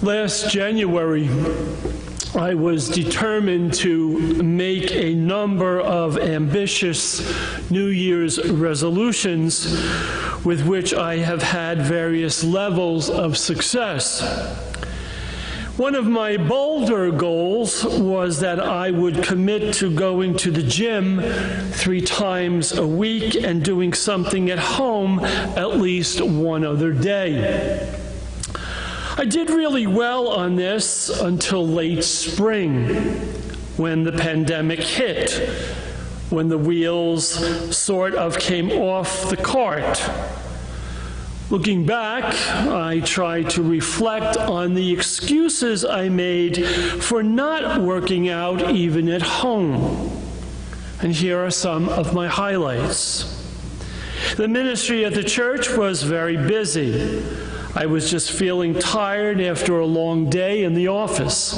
Last January, I was determined to make a number of ambitious New Year's resolutions with which I have had various levels of success. One of my bolder goals was that I would commit to going to the gym 3 times a week and doing something at home at least one other day. I did really well on this until late spring, when the pandemic hit, when the wheels sort of came off the cart. Looking back, I try to reflect on the excuses I made for not working out even at home. And here are some of my highlights. The ministry at the church was very busy. I was just feeling tired after a long day in the office.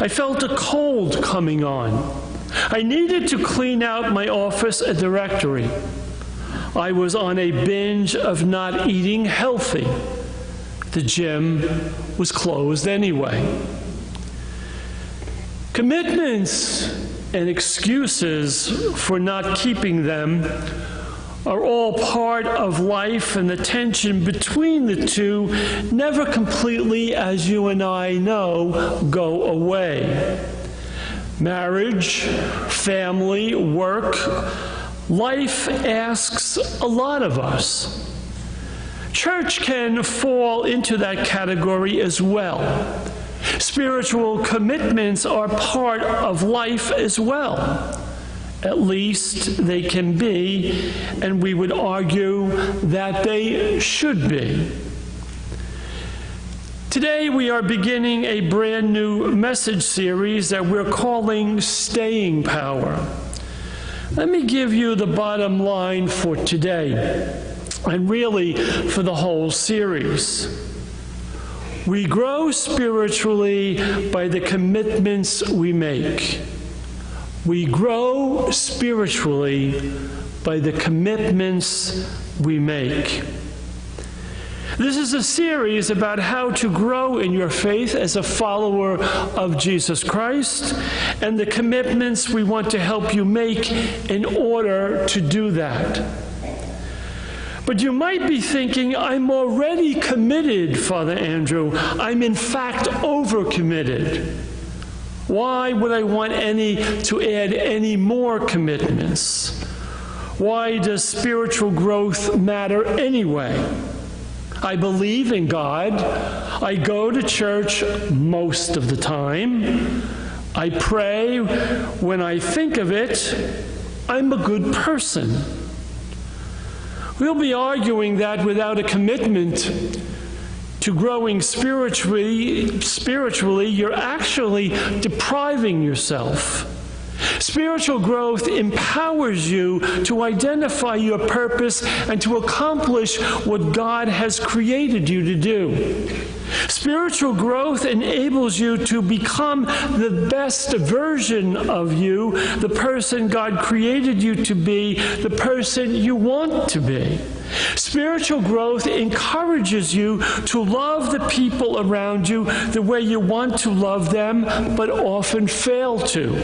I felt a cold coming on. I needed to clean out my office directory. I was on a binge of not eating healthy. The gym was closed anyway. Commitments and excuses for not keeping them are all part of life, and the tension between the two never completely, as you and I know, go away. Marriage, family, work, life asks a lot of us. Church can fall into that category as well. Spiritual commitments are part of life as well. At least they can be, and we would argue that they should be. Today we are beginning a brand new message series that we're calling Staying Power. Let me give you the bottom line for today, and really for the whole series. We grow spiritually by the commitments we make. We grow spiritually by the commitments we make. This is a series about how to grow in your faith as a follower of Jesus Christ and the commitments we want to help you make in order to do that. But you might be thinking, I'm already committed, Father Andrew. I'm in fact overcommitted. Why would I want to add any more commitments? Why does spiritual growth matter anyway? I believe in God. I go to church most of the time. I pray when I think of it. I'm a good person. We'll be arguing that without a commitment to growing spiritually, you're actually depriving yourself. Spiritual growth empowers you to identify your purpose and to accomplish what God has created you to do. Spiritual growth enables you to become the best version of you, the person God created you to be, the person you want to be. Spiritual growth encourages you to love the people around you the way you want to love them, but often fail to.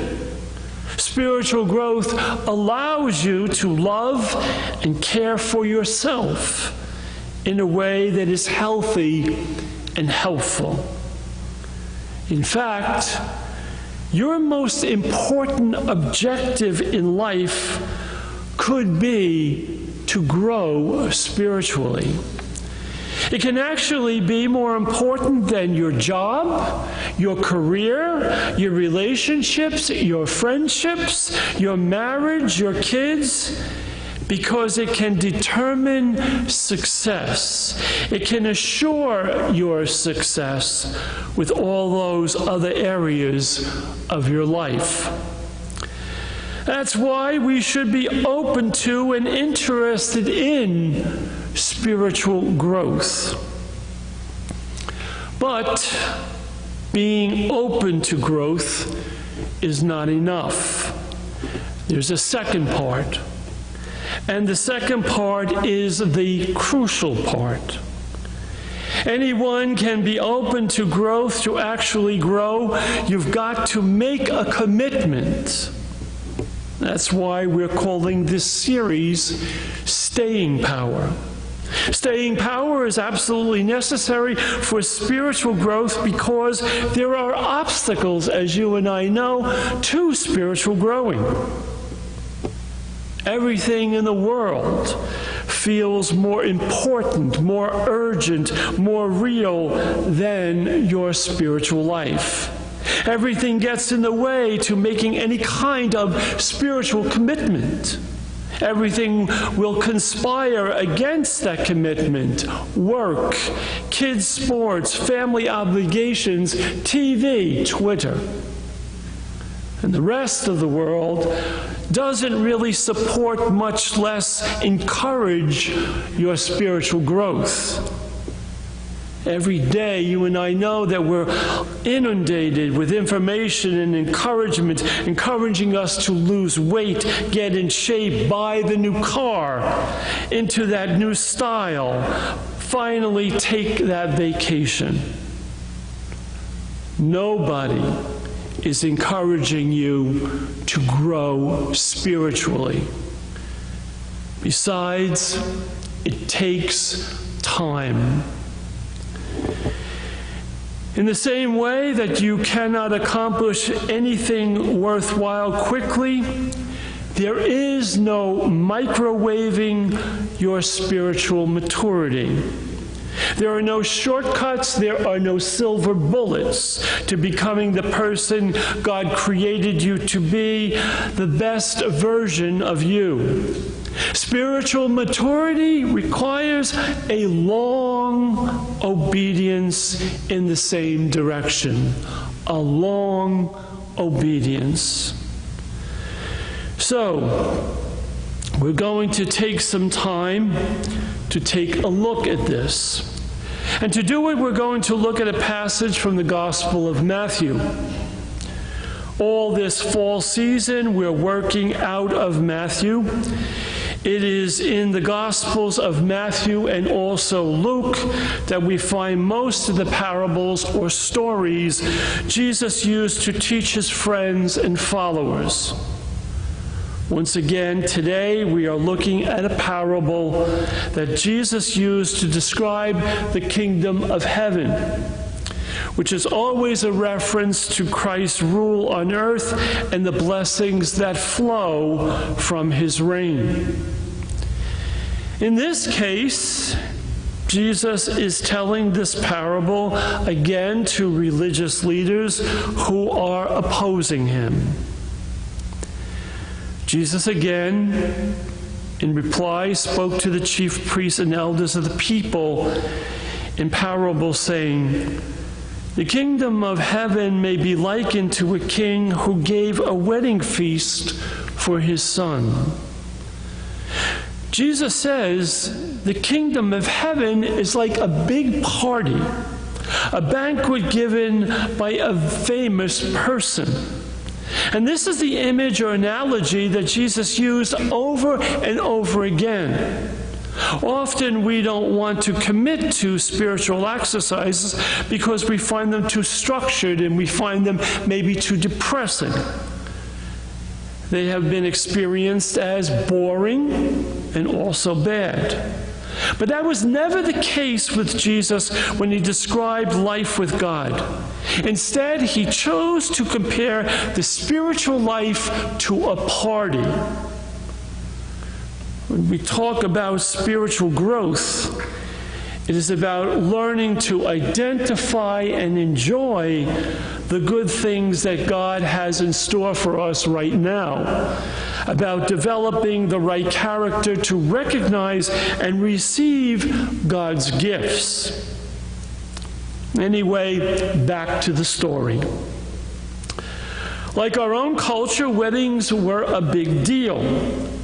Spiritual growth allows you to love and care for yourself in a way that is healthy and helpful. In fact, your most important objective in life could be to grow spiritually. It can actually be more important than your job, your career, your relationships, your friendships, your marriage, your kids, because it can determine success. It can assure your success with all those other areas of your life. That's why we should be open to and interested in spiritual growth. But being open to growth is not enough. There's a second part. And the second part is the crucial part. Anyone can be open to growth. To actually grow, you've got to make a commitment. That's why we're calling this series Staying Power. Staying power is absolutely necessary for spiritual growth because there are obstacles, as you and I know, to spiritual growing. Everything in the world feels more important, more urgent, more real than your spiritual life. Everything gets in the way to making any kind of spiritual commitment. Everything will conspire against that commitment. Work, kids' sports, family obligations, TV, Twitter. And the rest of the world doesn't really support, much less encourage, your spiritual growth. Every day, you and I know that we're inundated with information and encouragement, encouraging us to lose weight, get in shape, buy the new car, into that new style, finally take that vacation. Nobody is encouraging you to grow spiritually. Besides, it takes time. In the same way that you cannot accomplish anything worthwhile quickly, there is no microwaving your spiritual maturity. There are no shortcuts, there are no silver bullets to becoming the person God created you to be, the best version of you. Spiritual maturity requires a long obedience in the same direction. A long obedience. So, we're going to take some time to take a look at this. And to do it, we're going to look at a passage from the Gospel of Matthew. All this fall season, we're working out of Matthew. It is in the Gospels of Matthew and also Luke that we find most of the parables or stories Jesus used to teach his friends and followers. Once again, today we are looking at a parable that Jesus used to describe the kingdom of heaven, which is always a reference to Christ's rule on earth and the blessings that flow from his reign. In this case, Jesus is telling this parable again to religious leaders who are opposing him. Jesus again, in reply, spoke to the chief priests and elders of the people in parables, saying, "The kingdom of heaven may be likened to a king who gave a wedding feast for his son." Jesus says the kingdom of heaven is like a big party, a banquet given by a famous person. And this is the image or analogy that Jesus used over and over again. Often we don't want to commit to spiritual exercises because we find them too structured and we find them maybe too depressing. They have been experienced as boring and also bad. But that was never the case with Jesus when he described life with God. Instead, he chose to compare the spiritual life to a party. When we talk about spiritual growth, it is about learning to identify and enjoy the good things that God has in store for us right now, about developing the right character to recognize and receive God's gifts. Anyway, back to the story. Like our own culture, weddings were a big deal,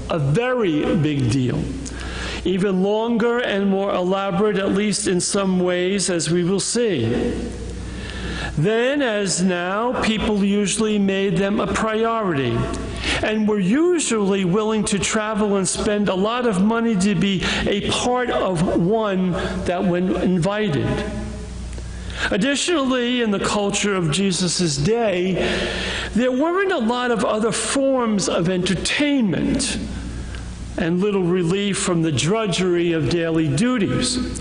a very big deal. Even longer and more elaborate, at least in some ways, as we will see. Then, as now, people usually made them a priority. and were usually willing to travel and spend a lot of money to be a part of one that when invited. Additionally, in the culture of Jesus' day, there weren't a lot of other forms of entertainment and little relief from the drudgery of daily duties.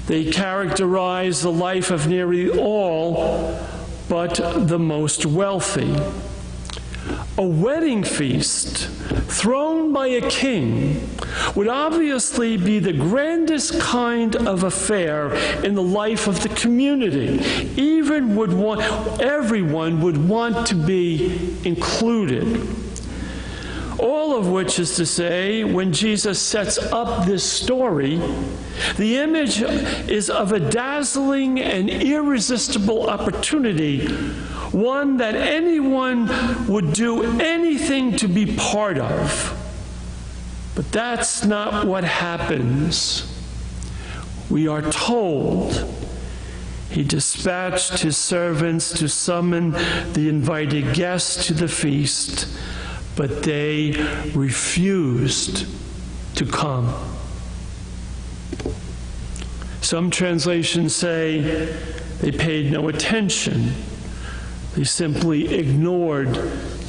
They characterized the life of nearly all but the most wealthy. A wedding feast thrown by a king would obviously be the grandest kind of affair in the life of the community. Everyone would want to be included. All of which is to say, when Jesus sets up this story, the image is of a dazzling and irresistible opportunity, one that anyone would do anything to be part of. But that's not what happens. We are told he dispatched his servants to summon the invited guests to the feast, but they refused to come. Some translations say they paid no attention. They simply ignored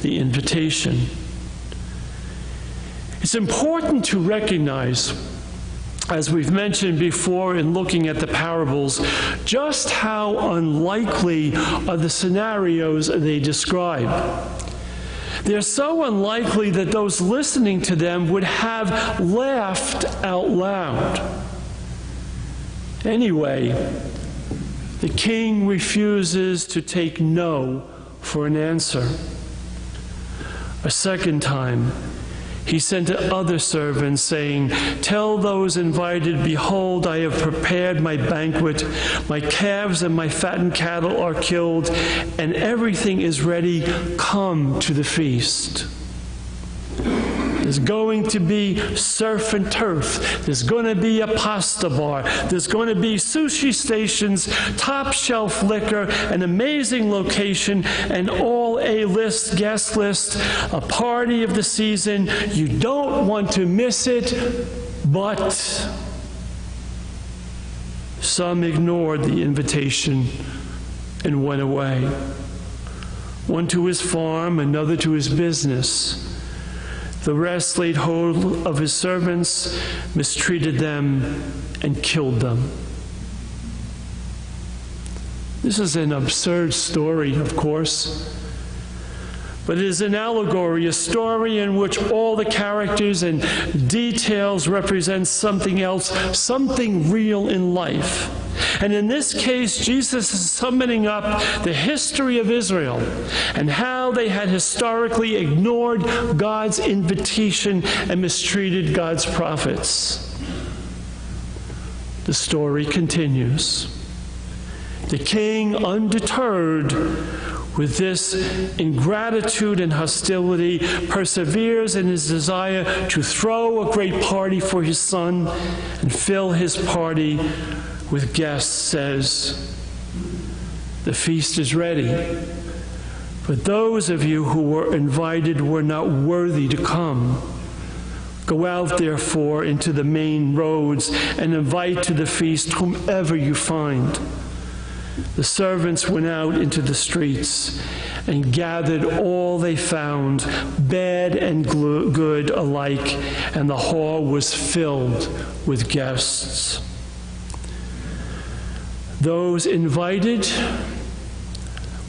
the invitation. It's important to recognize, as we've mentioned before in looking at the parables, just how unlikely are the scenarios they describe. They're so unlikely that those listening to them would have laughed out loud. Anyway, the king refuses to take no for an answer. A second time, he sent other servants, saying, "Tell those invited, behold, I have prepared my banquet. My calves and my fattened cattle are killed, and everything is ready. Come to the feast." There's going to be surf and turf. There's going to be a pasta bar. There's going to be sushi stations, top shelf liquor, an amazing location, an all A-list guest list, a party of the season. You don't want to miss it, but some ignored the invitation and went away. One to his farm, another to his business. The rest laid hold of his servants, mistreated them, and killed them. This is an absurd story, of course, but it is an allegory, a story in which all the characters and details represent something else, something real in life. And in this case, Jesus is summoning up the history of Israel and how they had historically ignored God's invitation and mistreated God's prophets. The story continues. The king, undeterred with this ingratitude and hostility, perseveres in his desire to throw a great party for his son and fill his party with guests. Says, "The feast is ready, but those of you who were invited were not worthy to come. Go out, therefore, into the main roads and invite to the feast whomever you find." The servants went out into the streets and gathered all they found, bad and good alike, and the hall was filled with guests. Those invited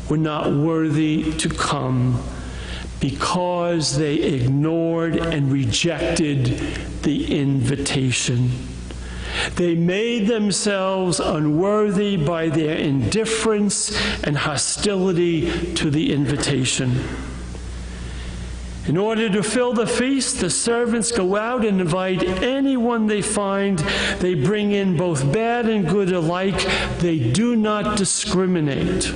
were not worthy to come because they ignored and rejected the invitation. They made themselves unworthy by their indifference and hostility to the invitation. In order to fill the feast, the servants go out and invite anyone they find. They bring in both bad and good alike. They do not discriminate.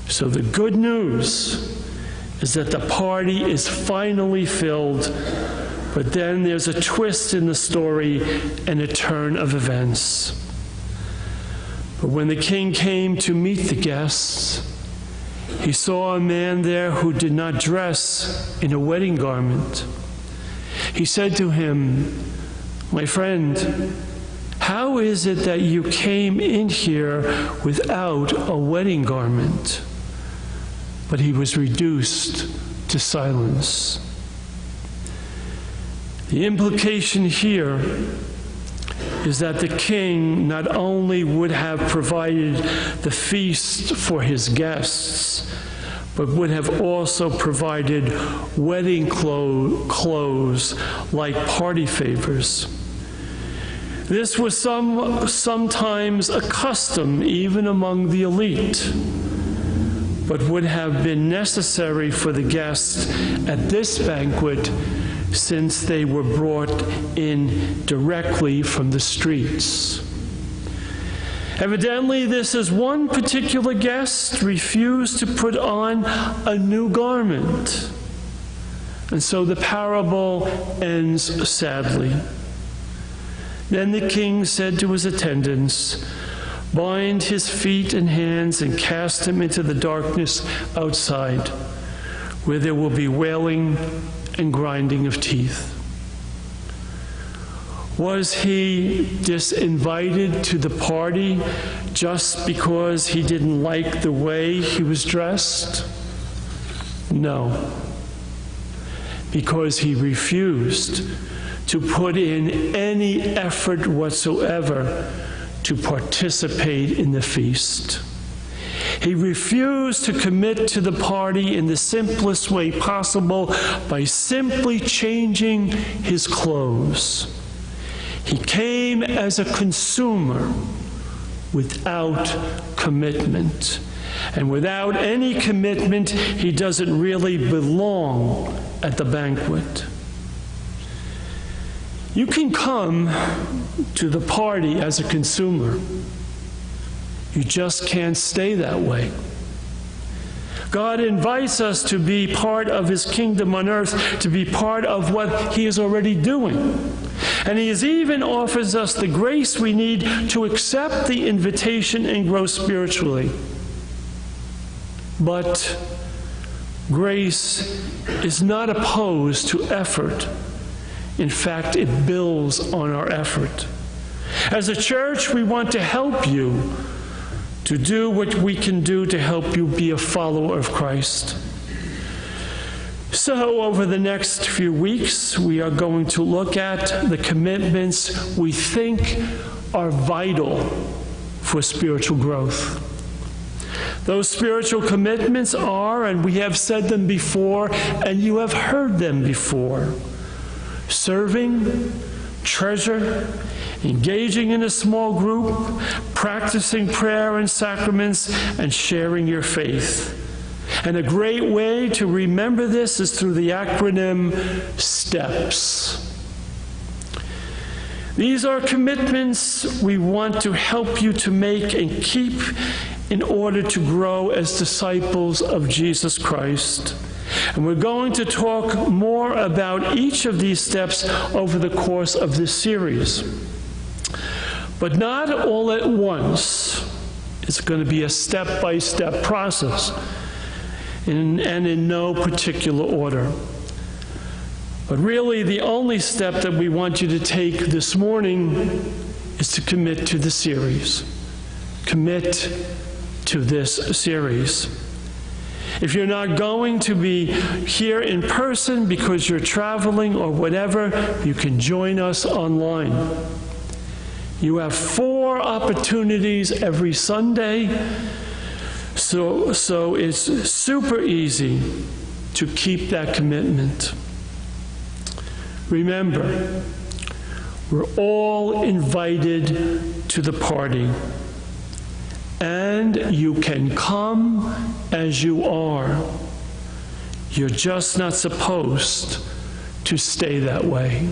So the good news is that the party is finally filled, but then there's a twist in the story and a turn of events. But when the king came to meet the guests, he saw a man there who did not dress in a wedding garment. He said to him, "My friend, how is it that you came in here without a wedding garment?" But he was reduced to silence. The implication here is that the king not only would have provided the feast for his guests, but would have also provided wedding clothes like party favors. This was sometimes a custom even among the elite, but would have been necessary for the guests at this banquet since they were brought in directly from the streets. Evidently, this is one particular guest refused to put on a new garment. And so the parable ends sadly. Then the king said to his attendants, "Bind his feet and hands and cast him into the darkness outside, where there will be wailing and grinding of teeth." Was he disinvited to the party just because he didn't like the way he was dressed? No. Because he refused to put in any effort whatsoever to participate in the feast. He refused to commit to the party in the simplest way possible by simply changing his clothes. He came as a consumer without commitment. And without any commitment, he doesn't really belong at the banquet. You can come to the party as a consumer. You just can't stay that way. God invites us to be part of his kingdom on earth, to be part of what he is already doing. And he even offers us the grace we need to accept the invitation and grow spiritually. But grace is not opposed to effort. In fact, it builds on our effort. As a church, we want to help you to do what we can do to help you be a follower of Christ. So over the next few weeks, we are going to look at the commitments we think are vital for spiritual growth. Those spiritual commitments are, and we have said them before, and you have heard them before: serving, treasure, engaging in a small group, practicing prayer and sacraments, and sharing your faith. And a great way to remember this is through the acronym STEPS. These are commitments we want to help you to make and keep in order to grow as disciples of Jesus Christ. And we're going to talk more about each of these steps over the course of this series. But not all at once. It's going to be a step-by-step process, and in no particular order. But really, the only step that we want you to take this morning is to commit to the series. Commit to this series. If you're not going to be here in person because you're traveling or whatever, you can join us online. You have 4 opportunities every Sunday, so it's super easy to keep that commitment. Remember, we're all invited to the party, and you can come as you are. You're just not supposed to stay that way.